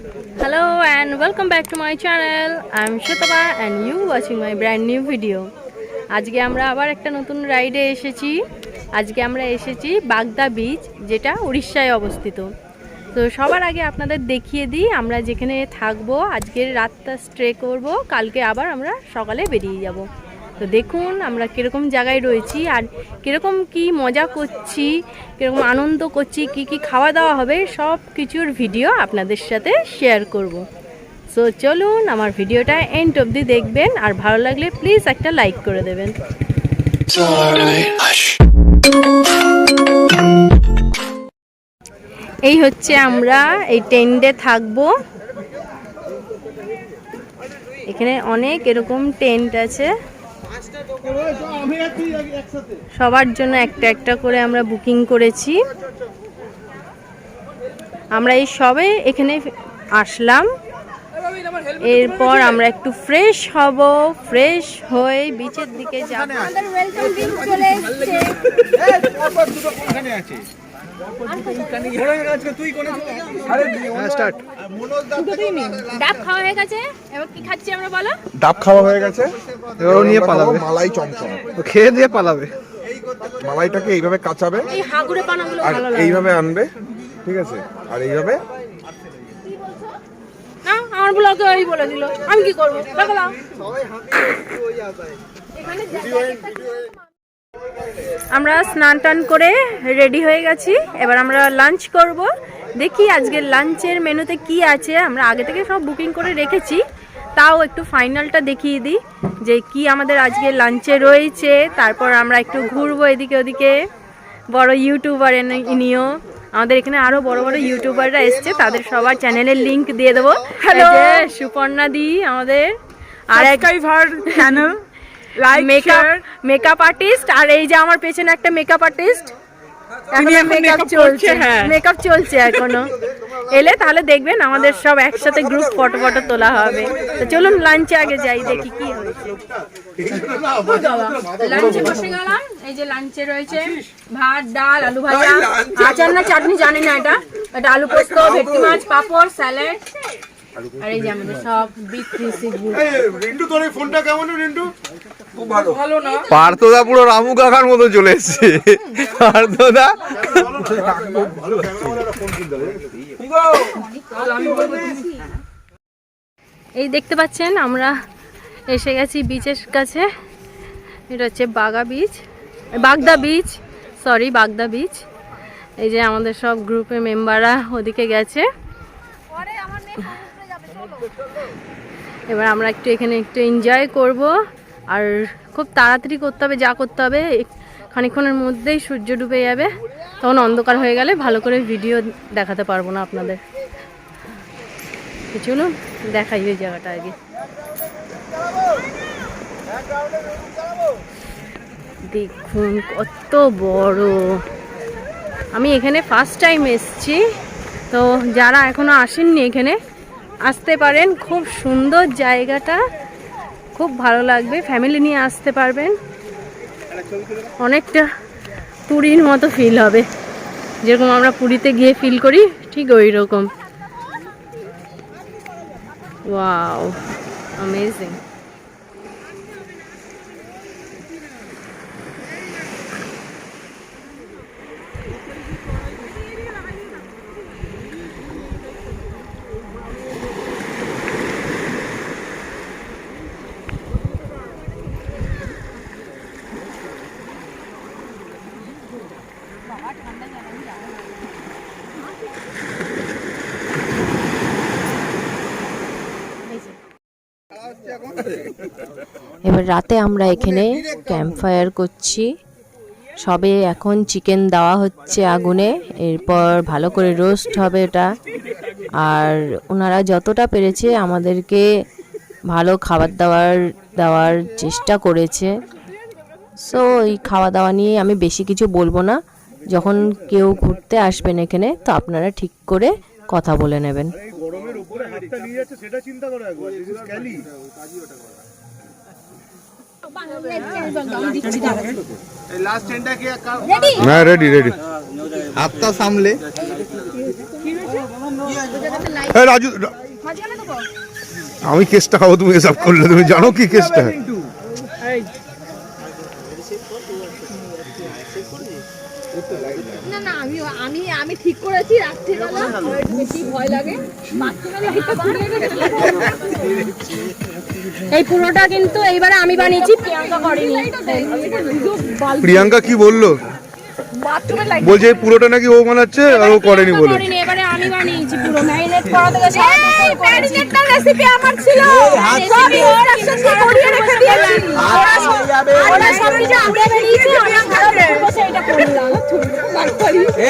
Hello and welcome back to my channel. I'm Sutapa and you watching my brand new video. আজকে আমরা আবার একটা নতুন রাইডে এসেছি। আজকে আমরা এসেছি বাগদা বিচ, যেটা উড়িষ্যায় অবস্থিত। তো সবার আগে আপনাদের দেখিয়ে দিই আমরা যেখানে থাকবো। আজকের রাতটা স্টে করব, কালকে আবার আমরা সকালে বেরিয়ে যাব। তো দেখুন আমরা কীরকম জায়গায় রয়েছি আর কীরকম কি মজা করছি, কীরকম আনন্দ করছি, কি কি খাওয়া দাওয়া হবে, সব কিছুর ভিডিও আপনাদের সাথে শেয়ার করব। সো চলুন আমার ভিডিওটা এন্ড অবধি দেখবেন, আর ভালো লাগলে প্লিজ একটা লাইক করে দেবেন। এই হচ্ছে আমরা এই টেন্টে থাকবো। এখানে অনেক এরকম টেন্ট আছে, সবার জন্য একটা একটা করে আমরা বুকিং করেছি। আমরা এই সবে এখানে আসলাম, এরপর আমরা একটু ফ্রেশ হব, ফ্রেশ হয়ে বিচের দিকে যাব। আমাদের ওয়েলকাম ড্রিঙ্ক চলে এসেছে। ডাব খাওয়া হয়ে গেছে, এবার কি খাচ্ছি আমরা বলো? ডাব খাওয়া হয়ে গেছে, এবার নিয়ে পালাবে মালাই চমচম। তো খেয়ে দিয়ে পালাবে। মালাইটাকে এইভাবে কাঁচাবে, এই হাগুড়ে পানাগুলো ভালো লাগে, এইভাবে আনবে, ঠিক আছে? আর এইভাবে না, আমার ব্লগে ওই বলে দিল, আমি কি করব? দেখো না আমরা স্নান টান করে রেডি হয়ে গেছি। এবার আমরা লাঞ্চ করব। দেখি আজকের লাঞ্চের মেনুতে কি আছে। আমরা আগে থেকে সব বুকিং করে রেখেছি, তাও একটু ফাইনালটা দেখিয়ে দিই যে কি আমাদের আজকে লাঞ্চে রয়েছে। তারপর আমরা একটু ঘুরবো এদিকে ওদিকে। বড় ইউটিউবার ইনিও, আমাদের এখানে আরো বড় বড় ইউটিউবাররা এসছে, তাদের সবার চ্যানেলের লিংক দিয়ে দেবো। হ্যালো সুপর্ণা দি আমাদের, আর subscriber channel, like makeup artist, আর এই যে আমার পেছনে একটা মেকআপ আর্টিস্ট, মেকআপ চলছে এখনো। এলে তাহলে দেখবেন আমাদের সব একসাথে গ্রুপ ফটো ফটো তোলা হবে। তো চলুন লাঞ্চে আগে যাই, দেখি কি হয়েছে। লাঞ্চে বসে গেলাম। এই যে লাঞ্চে রয়েছে ভাত, ডাল, আলু ভাজা, আচার না চাটনি জানি না, এটা আলু পোস্ত, ভেটকি মাছ, পাপড়, স্যালাড, আর এই যে আমাদের সব বিগ রেসিপি। রিন্টু তোর এই ফোনটা কেমন রিন্টু? খুব ভালো। ভালো না? পার্থদা পুরো রামু কাকার মতো চলে এসেছে। পার্থদা এই দেখতে পাচ্ছেন আমরা এসে গেছি বিচের কাছে। এটা হচ্ছে বাগা বিচ, বাগদা বিচ, সরি বাগদা বিচ। এই যে আমাদের সব গ্রুপের মেম্বাররা ওদিকে গেছে। এবার আমরা একটু এখানে একটু এনজয় করব, আর খুব তাড়াতাড়ি করতে হবে, যা করতে হবে। খানিকক্ষণের মধ্যেই সূর্য ডুবে যাবে, তখন অন্ধকার হয়ে গেলে ভালো করে ভিডিও দেখাতে পারবো না আপনাদের। চলুন দেখাই ওই জায়গাটা আগে। দেখুন কত বড়। আমি এখানে ফার্স্ট টাইম এসেছি, তো যারা এখনো আসেননি এখানে আসতে পারেন। খুব সুন্দর জায়গাটা, খুব ভালো লাগবে, ফ্যামিলি নিয়ে আসতে পারবেন। অনেকটা পুরীর মতো ফিল হবে, যেরকম আমরা পুরীতে গিয়ে ফিল করি ঠিক ওই রকম। Wow, amazing. এবার রাতে আমরা এখানে ক্যাম্প ফায়ার করছি। সবে এখন চিকেন দেওয়া হচ্ছে আগুনে, এরপর ভালো করে রোস্ট হবে এটা। আর ওনারা যতটা পেরেছে আমাদেরকে ভালো খাবার দেওয়ার চেষ্টা করেছে। সো এই খাওয়া দাওয়া নিয়ে আমি বেশি কিছু বলবো না। যখন কেউ ঘুরতে আসবেন এখানে, তো আপনারা ঠিক করে কথা বলে নেবেন। হ্যাঁ রেডি রেডি। হাতটা সামলে। রাজু আমি কেসটা খাবো, তুমি এসব করলে, তুমি জানো কি কেসটা? না না আমি আমি আমি ঠিক করেছি রাত্রিবেলা বেশি ভয় লাগে এই পুরোটা কিন্তু এইবারে আমি বানিয়েছি, প্রিয়াঙ্কা করেনি। প্রিয়াঙ্কা কি বললো? বলছে পুরোটা নাকি ও বানাচ্ছে আর ও করেনি বলে। এবারে আমি বানিয়েছি পুরো, ম্যারিনেট করা থেকে ম্যারিনেটটার রেসিপি আমার ছিল, সব ইনস্ট্রাকশন দিয়ে করিয়ে রেখে দিয়েছি। ওরা সব কিছু আগে বানিয়েছে, আমি সেইটা করলাম।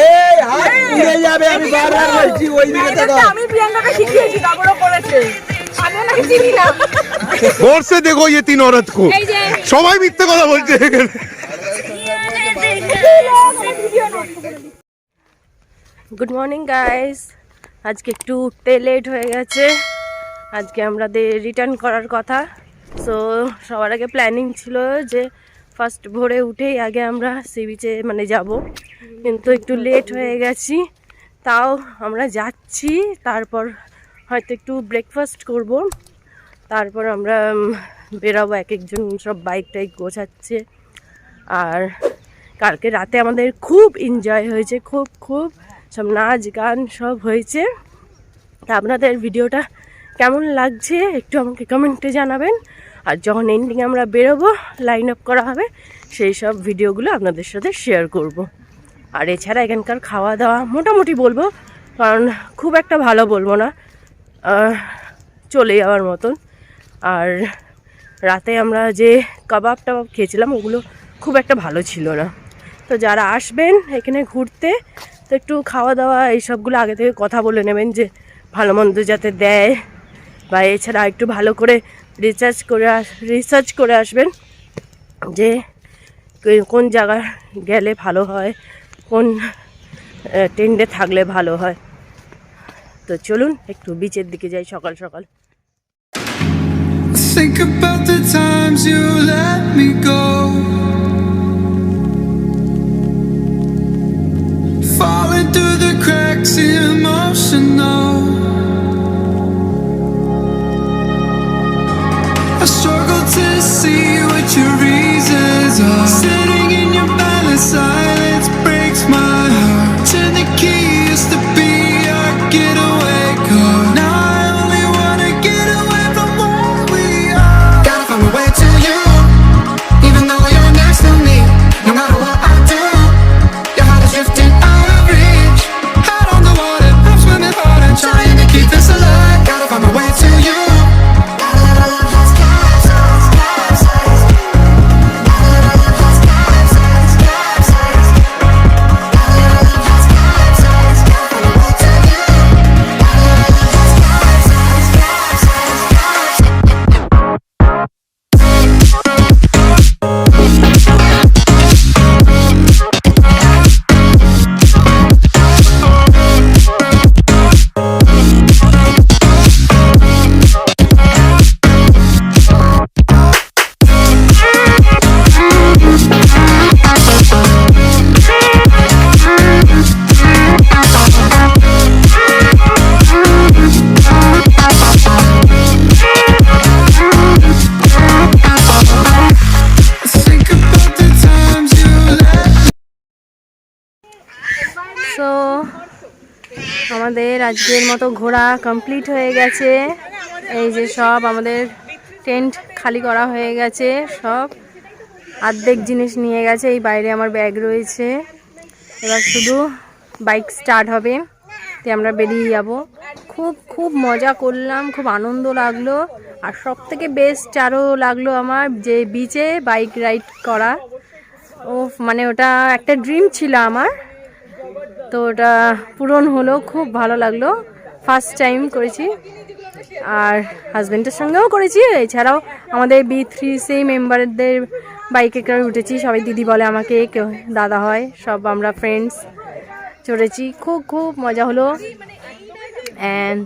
এই হাত পুড়ে যাবে, আমি বারবার বলছি ওই দিকে তাকাও। আমি প্রিয়াঙ্কাকে শিখিয়েছি, তারপরে করেছে। আমি ওনাকে চিনি না। और से देखो ये तीन औरत को, সবাই মিথ্যে কথা বলছে এখানে। গুড মর্নিং গাইস, আজকে একটু উঠতে লেট হয়ে গেছে। আজকে আমাদের রিটার্ন করার কথা। সো সবার আগে প্ল্যানিং ছিল যে ফার্স্ট ভোরে উঠেই আগে আমরা সি বিচে মানে যাব, কিন্তু একটু লেট হয়ে গেছি। তাও আমরা যাচ্ছি, তারপর হয়তো একটু ব্রেকফাস্ট করব, তারপর আমরা বেরাবো। এক একজন সব বাইক টাইক গোছাচ্ছে। আর কালকে রাতে আমাদের খুব এনজয় হয়েছে, খুব খুব সব নাচ গান সব হয়েছে। তা আপনাদের ভিডিওটা কেমন লাগছে একটু আমাকে কমেন্টে জানাবেন। আর যখন এন্ডিংয়ে আমরা বেরোবো, লাইন আপ করা হবে, সেই সব ভিডিওগুলো আপনাদের সাথে শেয়ার করব। আর এছাড়া এখানকার খাওয়া দাওয়া মোটামুটি বলবো, কারণ খুব একটা ভালো বলবো না, চলে যাওয়ার মতন। আর রাতে আমরা যে কাবাব টাবাব খেয়েছিলাম ওগুলো খুব একটা ভালো ছিল না। তো যারা আসবেন এখানে ঘুরতে, তো একটু খাওয়া দাওয়া এইসবগুলো আগে থেকে কথা বলে নেবেন যে ভালো মন্দ যাতে দেয়, বা এছাড়া একটু ভালো করে রিসার্চ করে আসবেন যে কোন জায়গায় গেলে ভালো হয়, কোন টেন্টে থাকলে ভালো হয়। তো চলুন একটু বিচের দিকে যাই সকাল সকাল। Think about the times you let me go, falling through the cracks, emotional. I struggle to see what your reasons are. Sitting in your balance, silence breaks my heart. Turn the key, used to be our getaway car. Now I only wanna get away from where we are. Gotta find my way to you, even though you're next to me. No matter what I do, your heart is drifting out of reach. Head on the water, I'm swimming hard and trying to keep this alive. Gotta find my way to you. So আমাদের আজকের মতো ঘোরা complete হয়ে গেছে। এই যে সব আমাদের টেন্ট খালি করা হয়ে গেছে, সব অর্ধেক জিনিস নিয়ে গেছে। এই বাইরে আমার ব্যাগ রয়েছে, এবার শুধু বাইক স্টার্ট হবে, তো আমরা বেরিয়ে যাব। খুব খুব মজা করলাম, খুব আনন্দ লাগলো। আর সব থেকে বেস্ট আরও লাগলো আমার যে বিচে বাইক রাইড করা। ও মানে ওটা একটা ড্রিম ছিল আমার, তো ওটা পূরণ হলো, খুব ভালো লাগলো। ফার্স্ট টাইম করেছি, আর হাজব্যান্ডের সঙ্গেও করেছি। এছাড়াও আমাদের B3C মেম্বারদের বাইকে করে উঠেছি, সবাই দিদি বলে আমাকে, কেউ দাদা হয়, সব আমরা ফ্রেন্ডস চড়েছি। খুব খুব মজা হলো। অ্যান্ড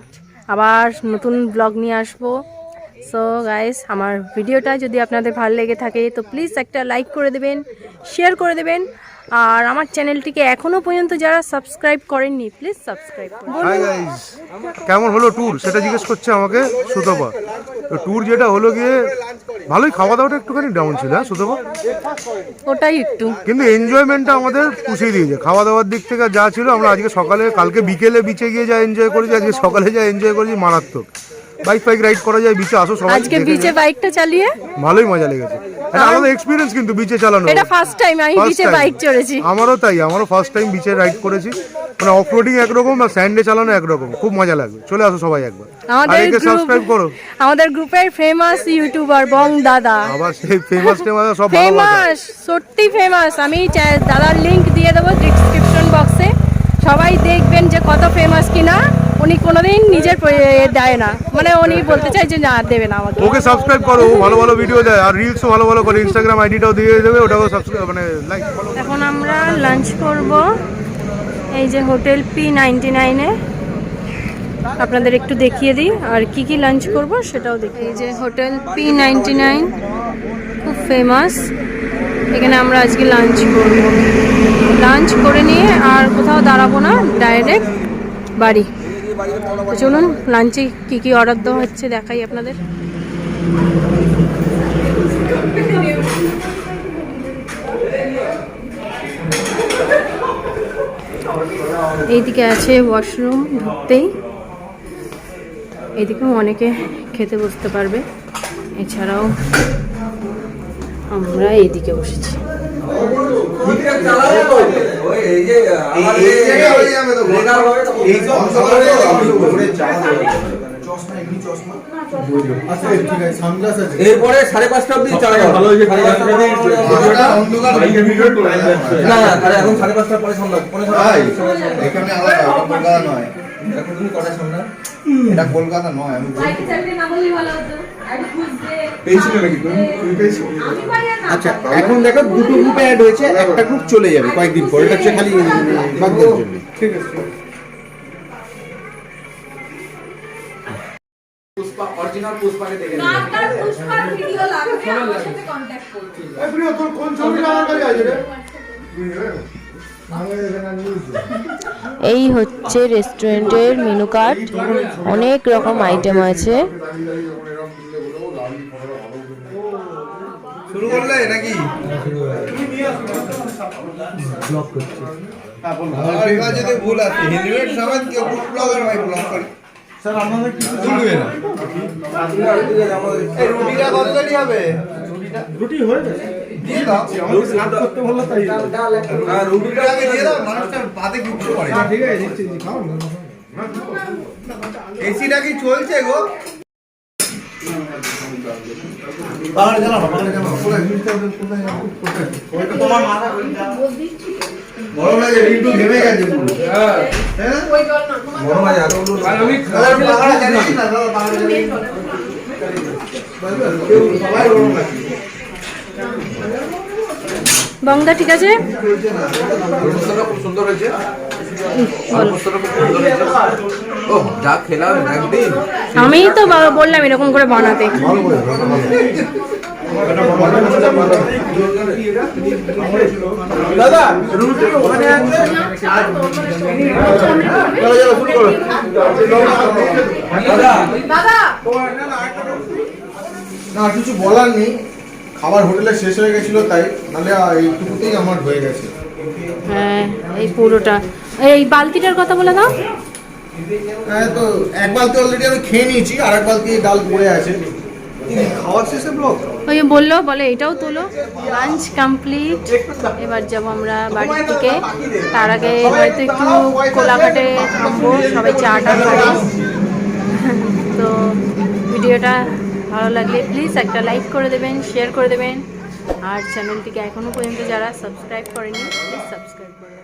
আবার নতুন ব্লগ নিয়ে আসবো। সো গাইস, আমার ভিডিওটা যদি আপনাদের ভালো লেগে থাকে তো প্লিজ একটা লাইক করে দেবেন, শেয়ার করে দেবেন, আর আমার চ্যানেলটিকে এখনো পর্যন্ত যারা সাবস্ক্রাইব করেননি প্লিজ সাবস্ক্রাইব করুন। হাই গাইস, কেমন হলো ট্যুর সেটা জিজ্ঞেস করছে আমাকে সুতপা। তো ট্যুর যেটা হলো গিয়ে ভালোই, খাওয়া দাওয়াটা একটুখানি ডাউন ছিল হ্যাঁ সুতপা, ওটাই একটু, কিন্তু এনজয়মেন্টটা আমাদের পুষিয়ে দিয়েছে। খাওয়া দাওয়ার দিক থেকে যা ছিল, আমরা আজকে সকালে, কালকে বিকেলে বিচে গিয়ে যা এনজয় করেছি, আজকে সকালে যা এনজয় করেছি মারাত্মক। বাইক রাইড করা যায় বিচে, আসো সবাই। আজকে বিচে বাইকটা চালিয়ে ভালোই মজা লেগেছে। এটা আমাদের এক্সপিরিয়েন্স কিন্তু বিচে চালানো, এটা ফার্স্ট টাইম আমি First বিচে time। বাইক চড়েছি। আমারও তাই, আমারও ফার্স্ট টাইম বিচে রাইড করেছি। মানে অফ রোডিং একরকম আর স্যান্ডে চালানো একরকম, খুব মজা লাগবে। চলে আসো সবাই একবার, আর একে সাবস্ক্রাইব করো। আমাদের গ্রুপের ফেমাস ইউটিউবার বং দাদা, আবার সেই ফেমাস সব ভালোবাসা। ফেমাস, সত্যি ফেমাস। আমি দাদার লিংক দিয়ে দেবো ডেসক্রিপশন বক্সে, সবাই দেখবেন যে কত ফেমাস কিনা। উনি কোনোদিন নিজের দেয় না, মানে উনি বলতে চাই যে না, দেবে না আমাকে। ওকে সাবস্ক্রাইব করো, ও ভালো ভালো ভিডিও দেয় আর রিলসও ভালো ভালো করে। ইনস্টাগ্রাম আইডিটাও দিয়ে দেবে, ওটাও সাবস্ক্রাইব মানে লাইক ফলো। এখন আমরা লাঞ্চ করব এই যে হোটেল P99-এ। আপনাদের একটু দেখিয়ে দিই আর কি কি লাঞ্চ করব সেটাও দেখি। এই যে হোটেল P99 খুব ফেমাস, এখানে আমরা আজকে লাঞ্চ করব। লাঞ্চ করে নিয়ে আর কোথাও দাঁড়াবো না, ডাইরেক্ট বাড়ি। তো চলুন লাঞ্চে কি কি অর্ডার দেওয়া হচ্ছে দেখাই আপনাদের। এইদিকে আছে ওয়াশরুম, ঢুকতেই এইদিকেও অনেকে খেতে বসতে পারবে। এছাড়াও আমরা এইদিকে বসেছি। এরপরে 5:30 অব্দি চালা যাবে। ভালো হয়েছে, না এখন 5:30 পরে সন্ধ্যা এখানে আলাদা, কলকাতা নয়। এখন তুমি কটা সন্ধ্যা? এটা কলকাতা নয়। আমি পেয়েছিল নাকি তুমি পেয়েছো? আচ্ছা, এখন দেখো দুটো গ্রুপে অ্যাড হয়েছে, একটা গ্রুপ চলে যাবে কয়েকদিন পর। এটা হচ্ছে খালি বাগদার জন্য। ঠিক আছে। পুষ্পা অরিজিনাল পুষ্পাকে দেখে নিন। নাটার পুষ্পার ভিডিও লাগবে, আমার সাথে কন্টাক্ট করতে। এই প্রিয়, তোর কোন ছবিটা আমার কাছে আছে রে? এই হচ্ছে রেস্টুরেন্টের মেনু কার্ড, অনেক রকম আইটেম আছে। শুরু করলে নাকি? ব্লগ করছি। আমার কাছে যদি ভুল আছে, হেলমেট সমেত কেউ ফুড ব্লগার ভাই ব্লগ করে। স্যার আমাদের কিছু তুলবে না। এই রুটিটা কত দেরি হবে? রুটি হয়ে গেছে। দিয়ে দাও। করতে বললো তাই। আর রুটিটা আগে দিয়ে দাও, মানুষটা ভাতে কি উঠতে পারে। ঠিক আছে, দিচ্ছি, খাও না। এসিটা কি চলছে গো? বাগানে জানো না, বাগানে জানো। ওইটা তোমার মাথা বড় লাগে, রিন্টু ঘেমে গেছে পুরো। হ্যাঁ হ্যাঁ, ওই জল না তোমার বড় মাছ আর ওগুলো আমি বাগানে জানিস না, দাদা বাগানে জানিস না। সবাই গরম লাগে। বংদা ঠিক আছে? খুব সুন্দর হয়েছে। ও যা খেলাম একদিন। আমি তো বললাম এরকম করে বানাতে। দাদা রুটি ওখানে আছে। চলো চলো শুরু করো। দাদা না কিছু বলার নেই, খাবার হোটেলে শেষ হয়ে গেছিল তাই, নাহলে এইটুকুতেই আমার হয়ে গেছে। হ্যাঁ, এই পুরোটা। এই বালতিটার কথা বলে দাও। হ্যাঁ, তো এক বালতি অলরেডি আমি খেয়ে নিয়েছি, আর এক বালতি ডাল পড়ে আছে। খাওয়ার শেষে ব্লগ ওই বললো, বলে এটাও তোলো। লাঞ্চ কমপ্লিট, এবার যাবো আমরা বাড়ির থেকে। তার আগে হয়তো একটু কোলাঘাটে থাকবো, সবাই চাটা খাবো। তো ভিডিওটা ভালো লাগলে প্লিজ একটা লাইক করে দেবেন, শেয়ার করে দেবেন, আর চ্যানেলটিকে এখনও পর্যন্ত যারা সাবস্ক্রাইব করেনি প্লিজ সাবস্ক্রাইব করে দেবেন।